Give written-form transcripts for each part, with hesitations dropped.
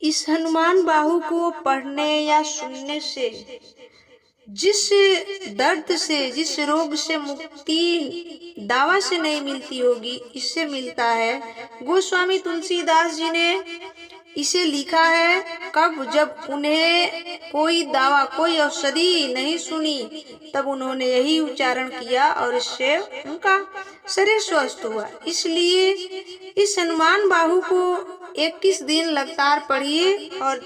इस हनुमान बाहु को पढ़ने या सुनने से जिस दर्द से, जिस रोग से मुक्ति दवा से नहीं मिलती होगी, इससे मिलता है। गोस्वामी तुलसीदास जी ने इसे लिखा है कब, जब उन्हें कोई दवा, कोई औषधि नहीं सुनी, तब उन्होंने यही उच्चारण किया और इससे उनका शरीर स्वस्थ हुआ। इसलिए इस हनुमान बाहु को 21 दिन लगातार पढ़िए और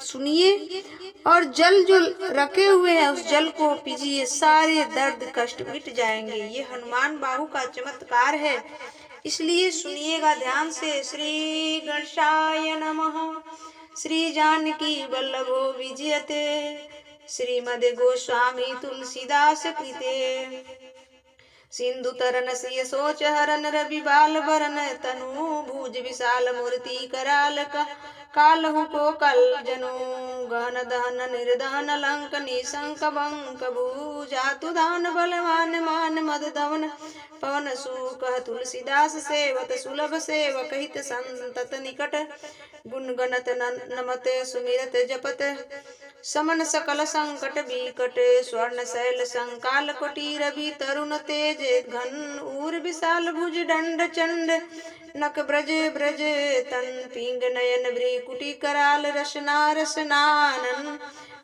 सुनिए, और जल जो रखे हुए हैं उस जल को पीजिए, सारे दर्द कष्ट मिट जाएंगे। ये हनुमान बाहु का चमत्कार है, इसलिए सुनिएगा ध्यान से। श्री गणेशाय नमः। श्री जानकी वल्लभो विजयते, श्रीमद गोस्वामी तुलसीदास कृते। सिंधु तरन सिय सोच हरन, रवि बाल बरन तनु, भुज विशाल मूर्ति कराल कालहु को कल जनु, गहन दहन निर्दहन लंक निशंक बंक भूजातु धान बलवान मान मद दवन पवन सुकह, तुलसीदास सेवत सुलभ सेवक हित संतत निकट, गुण गणत नमत सुमिरत जपत, समन सकल संकट बिकट, स्वर्ण शैल संकाल कोटि रवि तरुण तेज घन, ऊर विशाल भुज दंड चंड नक ब्रज ब्रज तन, पिंग नयन भ्रिकुटी कराल रसना रसनानन,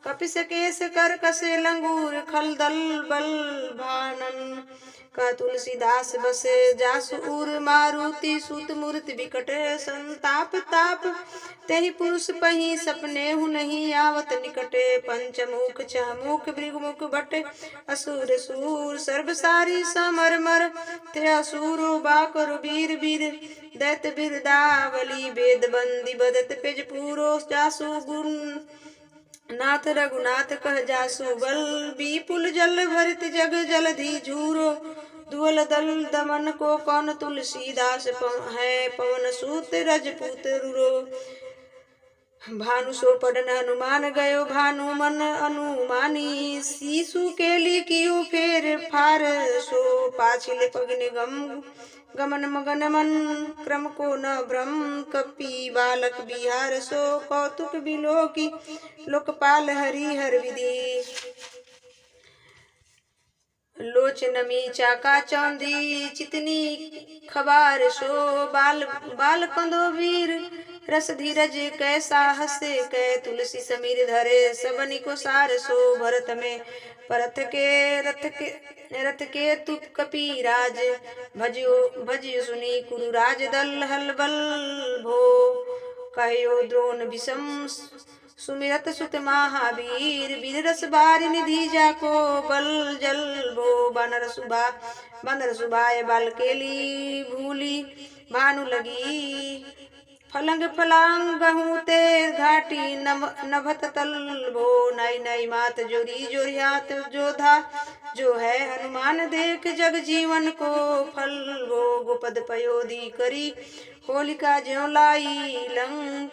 कपिस केस कर कसे लंगूर खल दल बल भानन, का तुलसीदास बसे जासु उर, मारुति सुत मूर्ति विकट संताप ताप, तेहि पुरुष पही सपने हु नहीं आवत निकटे, पंचमुख छमुख भृगुमुख भट असुर सूर, सर्व सारी समर मर ते असुरो बाकर वीर वीर, दैत बिरदावली वेद बंदी बदत पेज पूरो, जासु गुण नाथ रघुनाथ कह जासु बल, विपुल जल भरित जग जलधि झूरो, दुअल दल दमन को कौन तुलसीदास है, पवन सूत रजपूत रुरो, भानु सो पढ़न हनुमान गयो भानु मन अनुमानी, सीसु केली कियो फेर फार सो, पाछिले पगने गमन मगन मन, क्रम को न भ्रम कपि बालक बिहार सो, कौतुक बिलोकी लोकपाल हरि हर विधि, लोचनमी चाका चौंदी चितनी खबार सो, बाल कंदो वीर रस धीरज कैसा हसे, कै तुलसी समीर धरे सबनी को सार सो, भरत में परथ के रथ के तुप कपि राज, भजियो सुनी कुरु राज दल हल बल भो, कहो द्रोण विषम सुमिरत सुत महावीर, वीर रस बार निधि जाको बल जल भो, बानर सुभाय बाल केली भूली, भानु लगी फलंग फलांग ते घाटी नभत तल भो, नई नई मात जोरी जोरी हाथ जोधा, जो है हनुमान देख जग जीवन को फल भो, गोपद पयोधी करी होलिका ज्यों लाई लंक,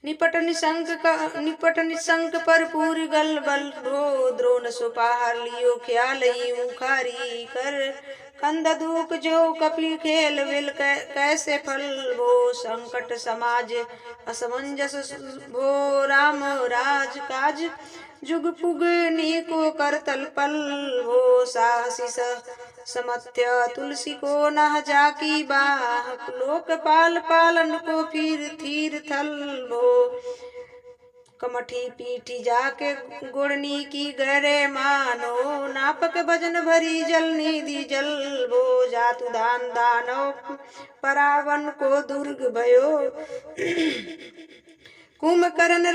निपट निशंक पर पूरी गल बल भो, द्रोण सुपाहर लियो ख्याल ही उखारी कर, कंद दूक जो कपि खेल विल कैसे फल भो, संकट समाज असमंजस भो, राम राज काज जुग पुग नीको कर तल पल भो, साहसी समथ्य तुलसी को नह जाकी बाह, लोकपाल पालन को फिर थीर थल भो, कमठी पीठी जाके गुड़नी की गहरे मानो, नापक भजन भरी जल निधि जल भो, जातु दान दानव परावन को दुर्ग भयो, कुंभकर्ण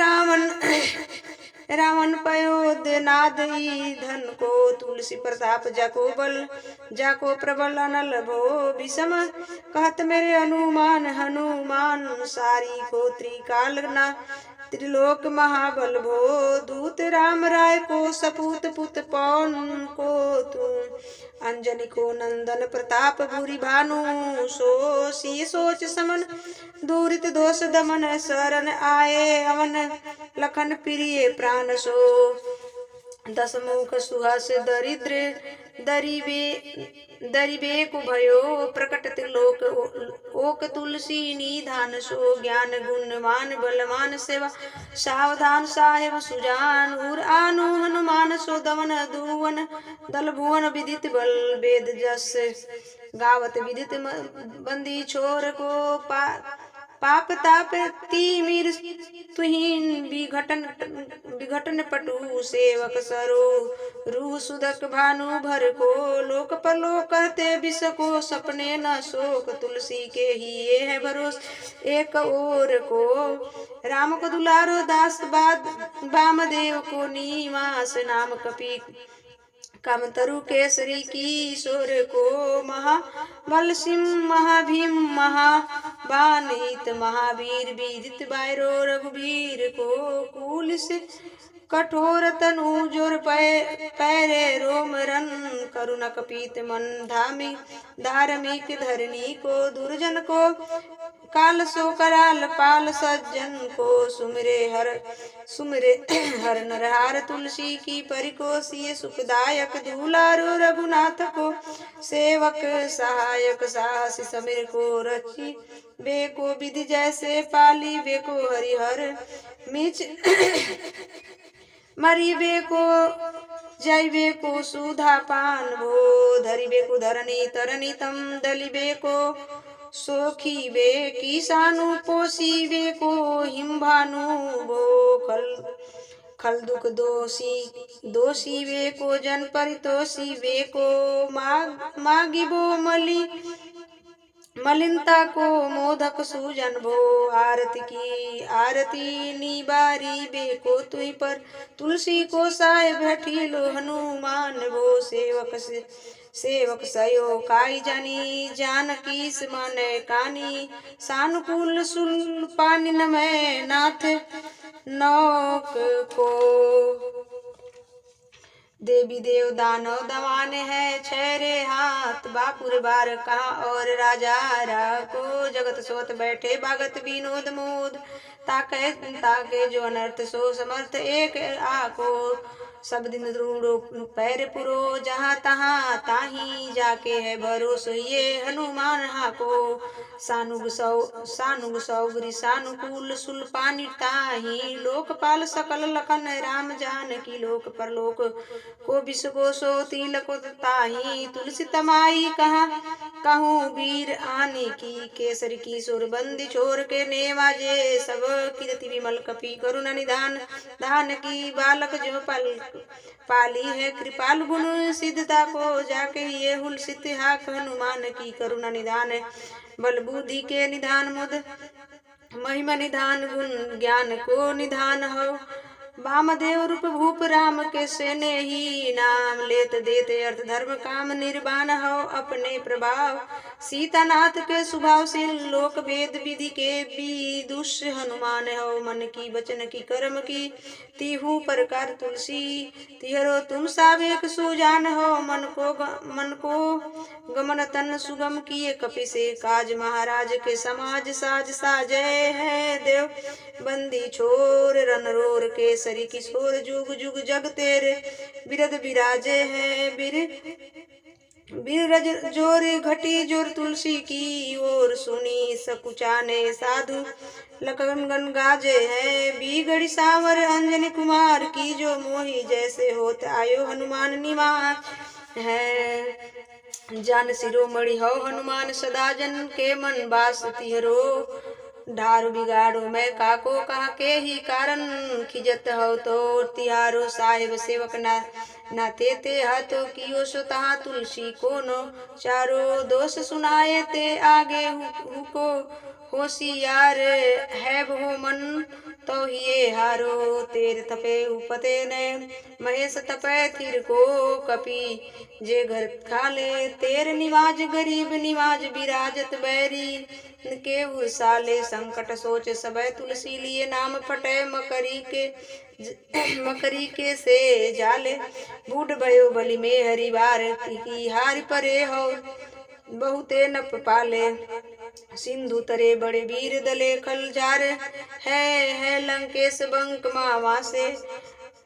रावण पयोध नाद धन को, तुलसी प्रताप जाको प्रबल अनल भो, विषम कहत मेरे हनुमान सारी को त्रिकाल ना त्रिलोक महाबल भो, दूत राम राय को सपूत पुत पौन को तू, अंजनी को नंदन प्रताप भूरि भानु सो, सी सोच समन दूरित दोष दमन शरण आए, अवन लखन प्रिय प्राण सो, दशमुख सुहस दरिद्र दरिबे को भयो प्रकट त्रिलोक ओक तुलसी निधान सो ज्ञान गुणमान बलमान सेवा सावधान साहेब सुजान उर आनु हनुमान सो दमन दुवन दल भुवन विदित बल वेद जस गावत विदित बंदी छोर को पाप ताप तिमिर तुहिन विघटन पटु सेवक सरो रूह सुदक भानु भर को लोक परलोक कहते विष को सपने न शोक तुलसी के ही ये है भरोस एक और को राम को दुलारो दास बाद वामदेव को निवास नाम कपि कामतरु केसरी किशोर को महाबल सिंह महाभीम महाबानित महावीर विदित बायरो रघुवीर को कुल से कठोर तनु जोर पैरे रोम रन करुण कपीत मन धामी धार्मिक धरनी को दुर्जन को काल सो कराल पाल सज्जन को सुमरे हर नरहार तुलसी की परिकोषीय सुखदायक दुलारो रघुनाथ को सेवक सहायक साहसी समीर को रची बे को विधि जैसे पाली बे को हरिहर मिच मरीबे को जैबे को सुधा पान भो धरिबे को धरनी तरनी तम दलिबे को सोखीबे किसानु पोसीबे को हिमभानु भो खल दुख दोषी वे को जन परितोषी वे को मागिबो मलिनता को मोदक सूजन भो आरती निबारी बे को तुई पर तुलसी को साय बैठी लो हनुमान भो सेवक सयो काई जानी जानकी माने कानी सानुकूल सुन पानी नमय नाथ नौक को देवी देव दानव दवान है छैरे हाथ बापुर बार कहाँ और राजा को जगत सोत बैठे भागत विनोद मोद ताके जो अनर्थ सो समर्थ एक आको सब दिन रूड़ो पैर पुरो जहाँ तहाँ ताही जाके है भरोसो ये हनुमान हाको सानुग सौगरी सानुकूल सुल पानी ताही लोकपाल सकल लखन राम जानकी लोक परलोक को विष को सो तिलको ताही तुलसी तमाई कहा कहूँ वीर आने की केसरी की सुरबंदी छोर के नेवाजे सब कीर्ति विमल कपि करुणा निधान धान की बालक जो पाली है कृपाल गुण सिद्धता को जाके ये हुल सिद्धिहाक हनुमान की करुणा निधान बल बुद्धि के निधान मुद महिमा निधान गुण ज्ञान को निधान हो वामदेव रूप भूप राम के सेने ही नाम लेत देते अर्थ धर्म काम निर्वाण हो अपने प्रभाव सीतानाथ के स्वभावशील लोक भेद विधि के विदुष हनुमान हो मन की वचन की कर्म की तिहु प्रकार तुलसी तिहरो तुम सावेक सुजान हो मन को गमन तन सुगम किए कपि से काज महाराज के समाज साज साजय है देव बंदी छोर रन रोर केसरी किशोर जुग जुग जग तेरे बिरद बिराजे हैं बिरज जोर घटी जोर तुलसी की ओर सुनी सकुचाने साधु लखन गन गाजे हैं बिगड़ी सावर अंजनी कुमार की जो मोही जैसे होत आयो हनुमान निवास है जान शिरोमणि हो हनुमान सदा जन के मन बास तिहरो ढारू बिगाड़ो मैं काको कहा के ही कारण खिजत हो तो तिहारो साहेब सेवक ना ते हाथों कियो सो तहा तुलसी को नो चारो दोष सुनाए ते आगे हुको होशियार है वो मन तो ये हारो तेरे तपे उपते ने महेश तपे थिर को कपि जे घर खाले तेरे निवाज गरीब निवाज विराजत बैरी के साले संकट सोच सबे तुलसी लिए नाम फटे मकरी के से जाले बूढ़ भयो बलि में हरिवार की हार परे हो बहुते नप पाले सिंधु तरे बड़े वीर दले खल जार है लंकेश बंक मावा से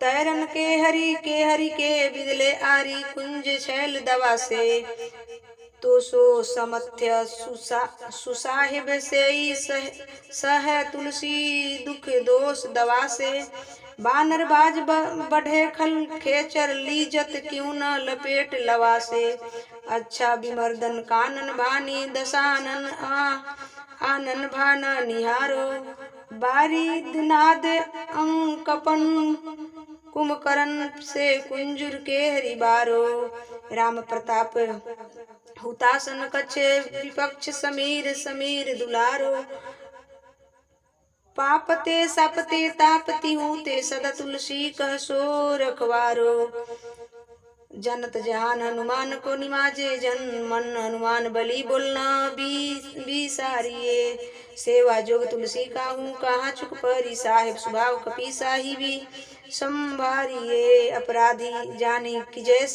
तैरन के हरि के बिदले आरी कुंज छैल दवा से। तो सो समथ्य सुसाहिब से सह तुलसी दुख दोष दवा से। बानर बाज बढ़े खल खेचर लीजत क्यों न लपेट लवा से। अच्छा विमर्दन कानन भानी दशानन आनन भाना निहारो। बारिद नाद अंकपन कुंभकर्ण से कुंजुर के हरिबारो। राम प्रताप हुतासन कच्छे विपक्ष समीर समीर दुलारो। पापते सपते तापति हूते सदा तुलसी कह सो रखवारो। जनत जहान हनुमान को निमाजे जन मन हनुमान बलि बोलना बिसारिये। सेवा जोग तुलसी का हूँ कहाँ चुक परी साहिब स्वभाव कपि साहिबी संभारिये। अपराधी जाने कि जय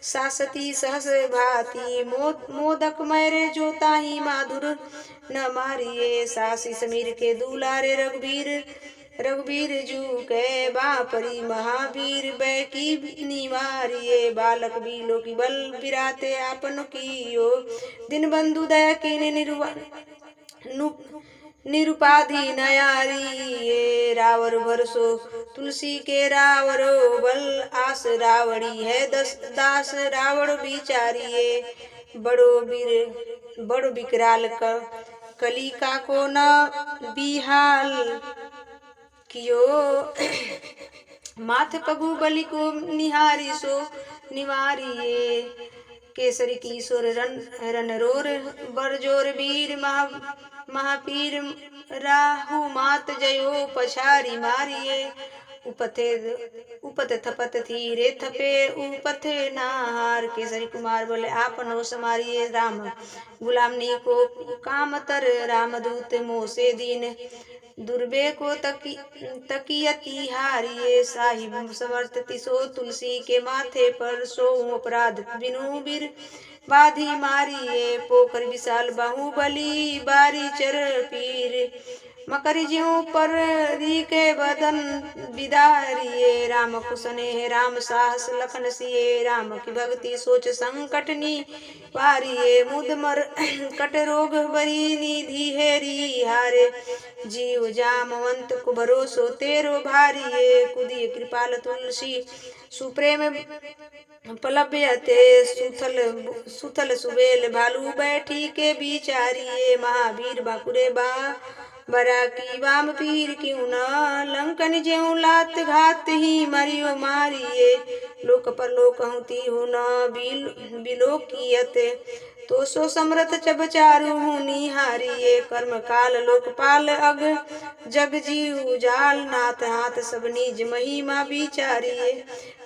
सासती सहस भाती मोदक मैरे जोताही माधुर न मारिये। सासी समीर के दुलारे रघुबीर जू के बापरी महावीर बैकी निवारिये। बालक बीलो की बल बिराते आपन कियो दिन बंधु दया कीने निरुपाधि नयारी। रावर भरसो तुलसी के रावरो बल आस रावड़ी है दास रावण बिचारिये। बड़ो विकराल कलिका को न बिहाल कियो। माथे पगु बलि को निहारी सो निवारिये। केसरी किशोर रन रोर बरजोर वीर महापीर राहु मात जयो पछारी मारिये। उपत थपत थीरे थपे उपथे नाहार। केसरी कुमार बोले आपनो समारिये। राम गुलामनी को कामतर रामदूत मोसे दीन दुर्बे को तकियती हारिये। साहिब समर्थ सो तुलसी के माथे पर सो अपराध बिनु बीर बाधी मारिये। पोखर विशाल बाहुबली बारी चर पीर मकर ज्यों पर रीके बदन बिदारिये। राम कुसने राम साहस लखन सिए राम की भक्ति सोच संकट निवारिये। मुद मर कट रोग बरी निधि हेरी हारे जीव जामवंत को भरोसो तेरो भारिये। कुदिय कृपाल तुलसी सुप्रेम पलभ्यते सुथल सुबेल भालू बैठी के बिचारिये। महावीर बाकुरे बरा की वाम पीर क्यों न लंकन ज्यों लात घात ही मरियो मारिये। लोक पर लोक हूती हो न बिलोकियत तो सो समरथ चब चारु हूँ निहारिये। कर्म काल लोकपाल अग जग जीव जाल नाथ हाथ सब निज महिमा बिचारिये।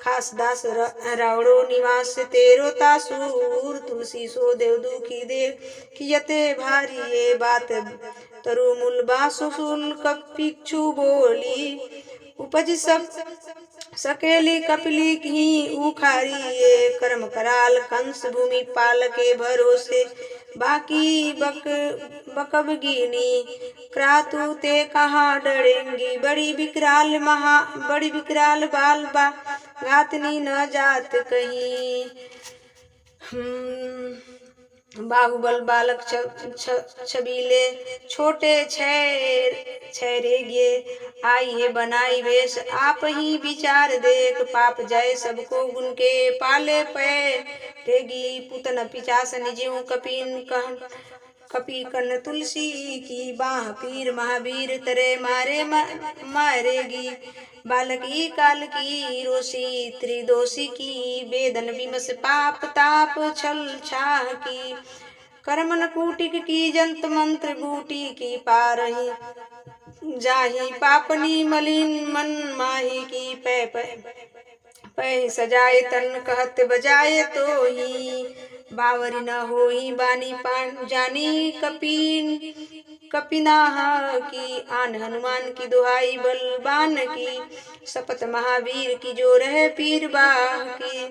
खास दास रावणो निवास तेरो तासूर तुलसी सो देव दुखी दे कियते भारिये। बात तरु मूल बासुल कपिक्षु बोली उपज सब सकेली कपिली ही उखारिये। कर्म कराल कंस भूमि पाल के भरोसे बाकी बकबगिनी क्रातु ते कहाँ डरेंगी। बड़ी विकराल बाल घातनी न जात कहीं। बाहुबल बालक छबीले छोटे छैरेगे आई है बनाई वेश आप ही विचार देख। पाप जाए सबको गुण के पाले पैरेगी। पुतन पिचास निज्यों कपि कन तुलसी की बाह पीर महावीर तरे मारेगी। बालकी काल की रोसी त्रिदोषी की वेदन विमस पाप ताप छल छाह की। करमन कूटिक की जंत मंत्र बूटी की पारही जाही पापनी मलिन मन माही की। पै सजाए तन कहत बजाए तो ही बावरी न होही बानी पान जानी कपिनाहा की। आन हनुमान की दुहाई बलवान की शपथ महावीर की जो रहे पीर बाह की।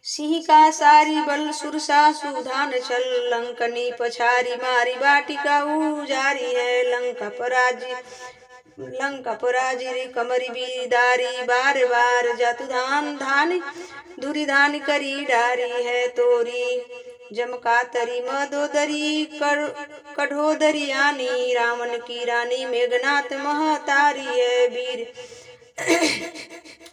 सिंह का सारी बल सुरसा सुधान छल लंकनी पछारी मारी बाटिका उजारी है। लंका पराजी लंका पराजिरी कमरी बीदारी बार बार जातु धान धान धुरी धान करी डारी है तोरी जमका तरी मदोदरी कढ़ोदरी आनी रावण की रानी मेघनाथ महतारी है वीर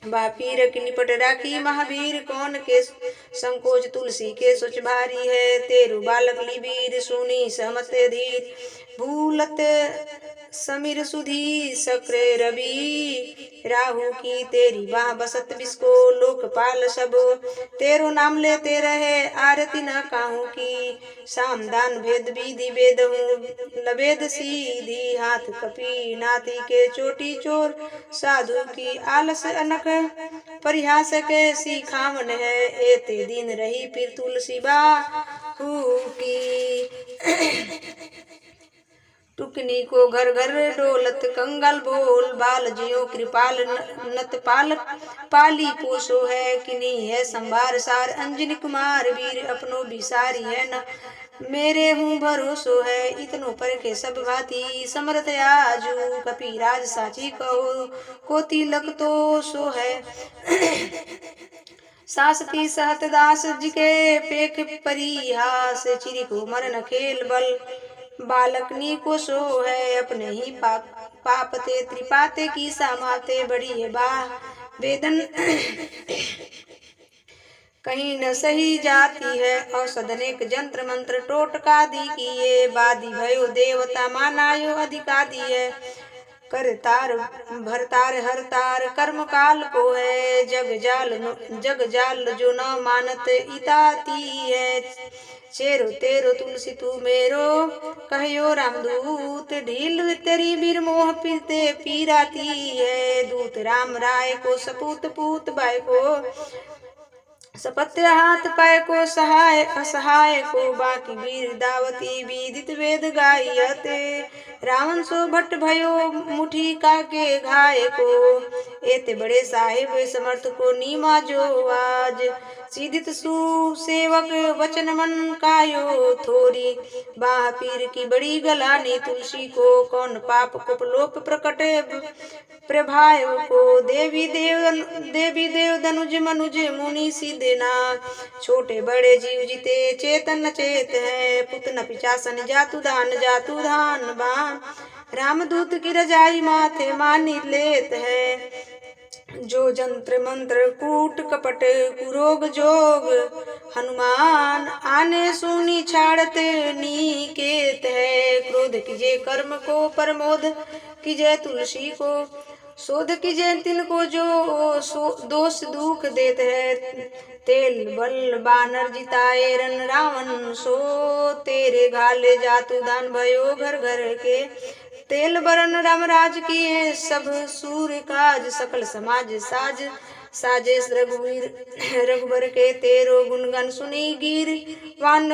बापीर की निपट राखी महावीर कौन के संकोच तुलसी के सोच भारी है तेरु बालक वीर सुनी सहमत धीर भूलत समीर सुधी सक्रे रवि राहु की तेरी बाह बसत बिस्को लोकपाल सब तेरो नाम लेते रहे आरती न काहू की साम दान भेद विधि वेद हूँ लवेद सीधी हाथ कपी नाती के चोटी चोर साधु की आलस अनक परिहास कैसी खामन है एते दिन रही फिर तुलसी बाहू की टुकनी को घर घर डोलत कंगल बोल बाल जियो कृपाल नत पाल पाली पोसो है किनी है संभार सार अंजनी कुमार वीर अपनो बिसारी है न मेरे हूँ भरोसो है इतनो पर के सब भांति समर्थ आजू कपीराज साची कहो को तिलक तो सो है सासती सहत दास जी के पेख परिहास चिरी को मरन खेल बल बालकनी को सो है अपने ही पापते त्रिपाते की सामाते बड़ी है बाह वेदन कहीं न सही जाती है औषध अनेक जंत्र मंत्र टोटका दी किए बादी भयो देवता मानायो अधिकादी है करतार भरतार हरतार कर्म काल को है जग जाल जो न मानत इताती है चेरो तेरो तुलसी तू मेरो कहो रामदूत ढील तेरी बीर मोह पीते पीराती है दूत राम राय को सपूत पूत बाय को सपत्य हाथ पाय को सहाय असहाय को बाकी वीर दावती विदित वेद गायते रावण सो भट्ट भयो मुठी का के घाय को एते बड़े साहेब समर्थ को नीमा जो आज सीधित सुसेवक वचन मन कायो थोरी बाह पीर की बड़ी गलानी तुलसी को कौन पाप कुपलोप प्रकट प्रभाय को देवी देव धनुज मनुज मुनि सीधे ना छोटे बड़े जीव जीते चेतन चेत है पुतन पिचासन जातु धान बान रामदूत की रजाई माथे मानी लेत है जो जंत्र मंत्र कूट कपट कुरोग जोग हनुमान आने सुनी छाड़ते नीकेत है क्रोध कीजे कर्म को प्रमोद कीजे तुलसी को शोध कीजे तिनको जो दोष दुख देते है तेल बल बानर जिताए रन रावण सो तेरे घाले जातु दान भयो घर घर के तेल बरन रामराज किए सब सूर्य काज सकल समाज साज साजेश रघुबर के तेरो गुणगन सुनी गिर वान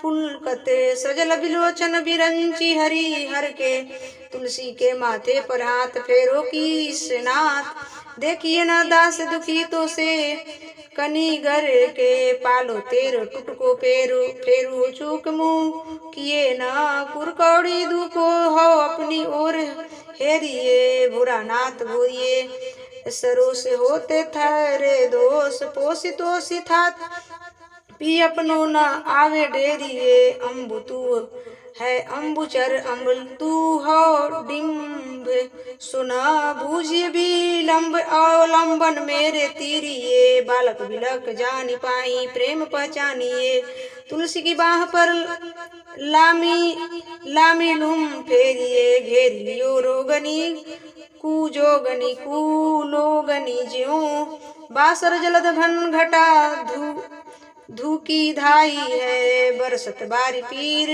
पुलकते सजल बिलोचन बिरंची हरि हर के तुलसी के माथे पर हाथ फेरो की स्नात देखिए ना दास दुखी तो से कनी घर के पालो तेरो टुटको फेरू चूक मुँह किए ना कुरकौड़ी दुको हो अपनी ओर हेरिए बुरा नाथ बोरिए सरो से होते थरे दोष पोषितोषि था पी अपनो न आवे डेरिए अम्बु तू है अम्बुचर अम्बुल तू हो डिम्ब सुना बूझिए भी लंब अवलंबन मेरे तीरिए बालक बिलक जानी पाई प्रेम पहचानिए तुलसी की बाह पर लामी लुम फेरिए घेर लियो रोगनी कुजोगनी कुलोगनी ज्यो बासर जलद घन घटा धूकी धाई है बरसत बारी पीर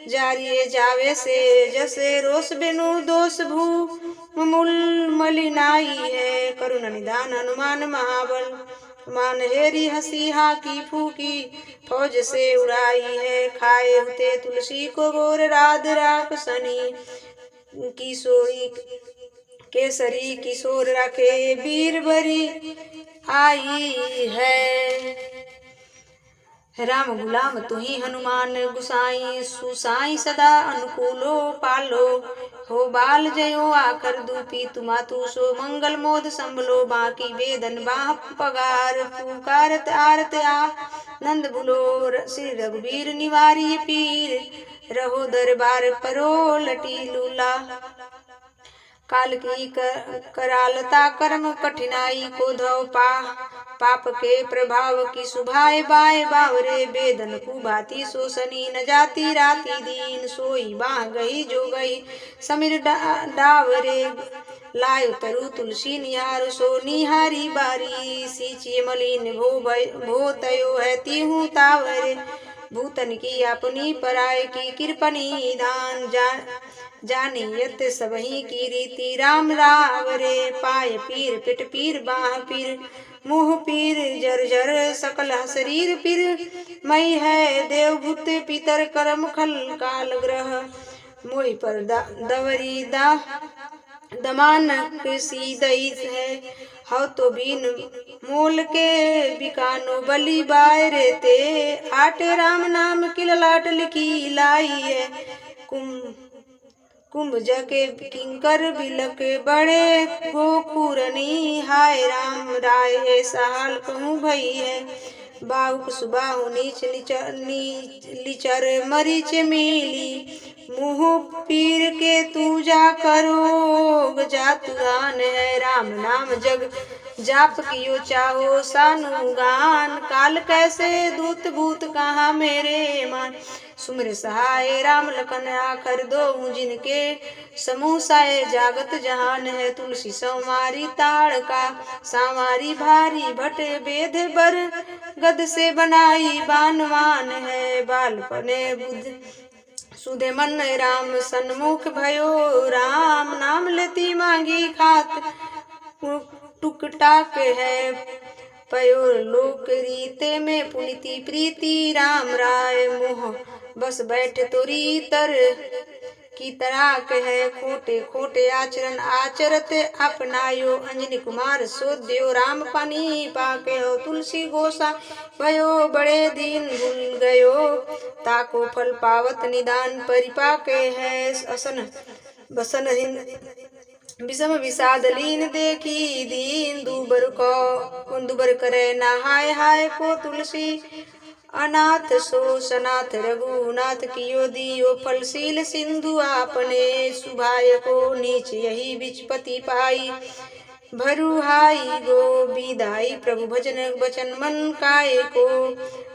जारिए जावे से जैसे रोस बिनु दोष भू मूल मलिनाई है करुण निदान हनुमान महाबल मान हेरी हंसी हाकी फूकी फौज से उड़ाई है खाए होते तुलसी को गोर राध राख सनी किशोरी केसरी किशोर रखे वीर बरी आई है। राम गुलाम तुही हनुमान गुसाई सुसाई सदा अनुकूलो पालो हो बाल जयो आखर दूपी तुमा तू सो मंगल मोद संभलो बाकी वेदन बाह पगार पुकारत आरत आ नंद बुलो श्री रघुवीर निवारी पीर रहो दरबार परो लटी लूला काल की करालता कर्म कठिनाई को धो पाप के प्रभाव की सुभाए बाय बावरे बेदन को भाती सो सनी न जाती राती दीन सोई बाह गई जो गई समीर डावरे लाय तरु तुलसी निहार सो निहारी बारी सींची मलिन भो तयो है तीहू तावरे भूतन की अपनी पराय की कृपनी दान जानियत सबही की रीति राम रावरे पाय पीर पिट पीर बाह पीर मुँह पीर जर सकल शरीर पीर मई है देवभूत पितर करम खल काल ग्रह मोहि पर दवरी दमानक सी दई है हव तो बीन मोल के बिकानो बलि बायरे ते आटे राम नाम की ललाट लिखी लाई है कुंभ जके किंकर बिलक बड़े गोखुरनी हाय राम राय ऐसा हाल कहूँ भई है बाहुक सुबाहु नीच लिचर मरीच मिली मुँह पीर के तू जा करोग जातुरान है राम नाम जग जाप कियो चाहो सानुगान काल कैसे दूत भूत कहाँ मेरे मान सुमिर सहाय राम लखन आखर दो जिनके समूह साय जागत जहान है तुलसी संवारी ताड़ का सांवारी भारी भट वेद बर गद से बनाई बानवान है बालपने बुद्ध सुधे मन राम सन्मुख भयो राम नाम लेती मांगी खात टुक टाक है पयो लोक रीते में पुनीति प्रीति राम राय मोह बस बैठ तोरी तर की तराक है खोटे खोटे आचरण आचरत अपनायो अंजनी कुमार सोध्यो राम पानी पाके हो तुलसी गोसा भयो बड़े दिन भूल गयो ताको फल पावत निदान परिपाके है असन बसन विषम विषाद लीन देखी दीन दुबर करे नहाय हाय को तुलसी अनाथ सो सनाथ रघुनाथ कियो दियो फलशील सिंधु आपने सुभाय को नीच यही विचपति पाई भरुहाई गो विदाई प्रभु भजन वचन मन काय को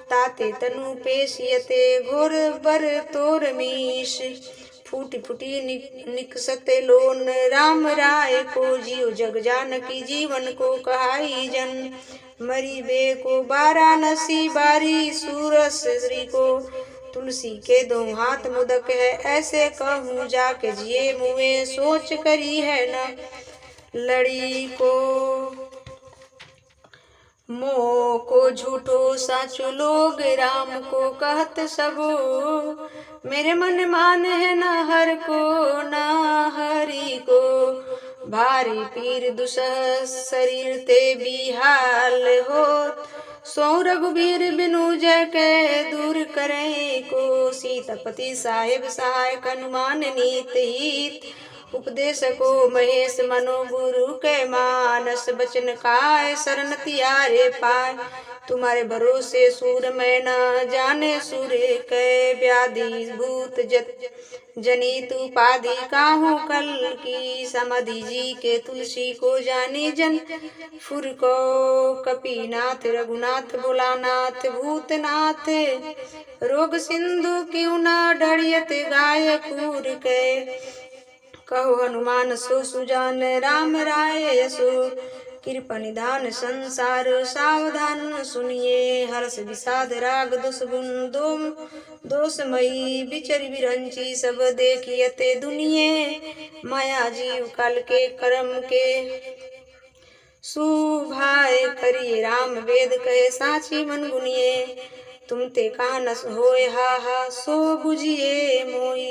ताते तनु पेशियते घोर बर तोर मीश फूटी फूटी निकसते लोन राम राय को जियो जग जानकी जीवन को कहाई जन मरी बे को वाराणसी बारी सूरस श्री को तुलसी के दो हाथ मुदक है ऐसे कहूँ जाके जिए मुए सोच करी है न लड़ी को मोह को झूठो साचो लोग राम को कहत सबो मेरे मन मान है न हर को न हरि को भारी पीर दुसह शरीर ते बिहाल हो सो रघुबीर बिनु जय के दूर करें को सीतापति साहेब सहायक हनुमान नीत हित उपदेश को महेश मनो गुरु के मानस बचन काय शरण तियारे पाए तुम्हारे भरोसे सूर में न जाने सूर्य के व्याधि भूत जनित उपाधि काहू कल की समाधि जी के तुलसी को जानी जन फुर को कपीनाथ रघुनाथ भोलानाथ भूतनाथ रोग सिंधु क्यों न डरियत गाय खूर के कहो हनुमान सो सुजान राम राय यशो कृपा निधान संसार सावधान सुनिए हर्ष विषाद राग दोष गुण दोषमयी विचर विरंची सब देखियते दुनिये माया जीव काल के कर्म के सुभाय करिए राम वेद कहे साची मन गुनिए तुम ते कानस होए हा सो बुझिए मोई।